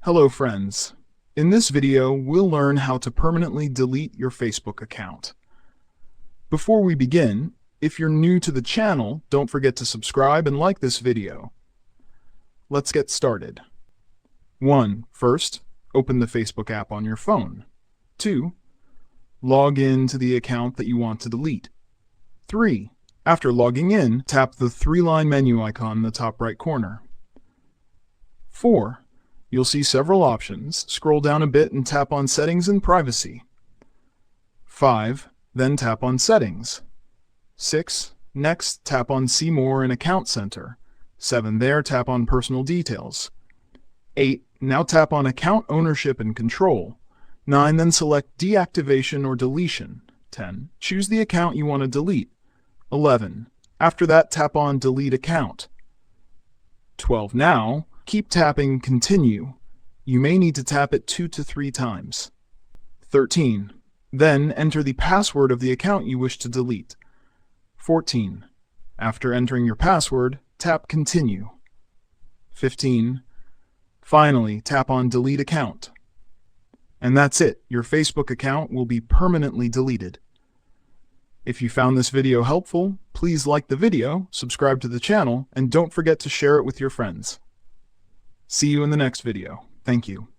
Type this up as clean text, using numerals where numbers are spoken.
Hello friends. In this video, we'll learn how to permanently delete your Facebook account. Before we begin, if you're new to the channel, don't forget to subscribe and like this video. Let's get started. 1. First, open the Facebook app on your phone. 2. Log in to the account that you want to delete. 3. After logging in, tap the 3-line menu icon in the top right corner. 4. You'll see several options. Scroll down a bit and tap on Settings and Privacy. 5. Then tap on Settings. 6. Next, tap on See More in Account Center. 7. There, tap on Personal Details. 8. Now tap on Account Ownership and Control. 9. Then select Deactivation or Deletion. 10. Choose the account you want to delete. 11. After that, tap on Delete Account. 12. Now, keep tapping Continue. You may need to tap it 2 to 3 times. 13. Then enter the password of the account you wish to delete. 14. After entering your password, tap Continue. 15. Finally, tap on Delete Account. And that's it. Your Facebook account will be permanently deleted. If you found this video helpful, please like the video, subscribe to the channel, and don't forget to share it with your friends. See you in the next video. Thank you.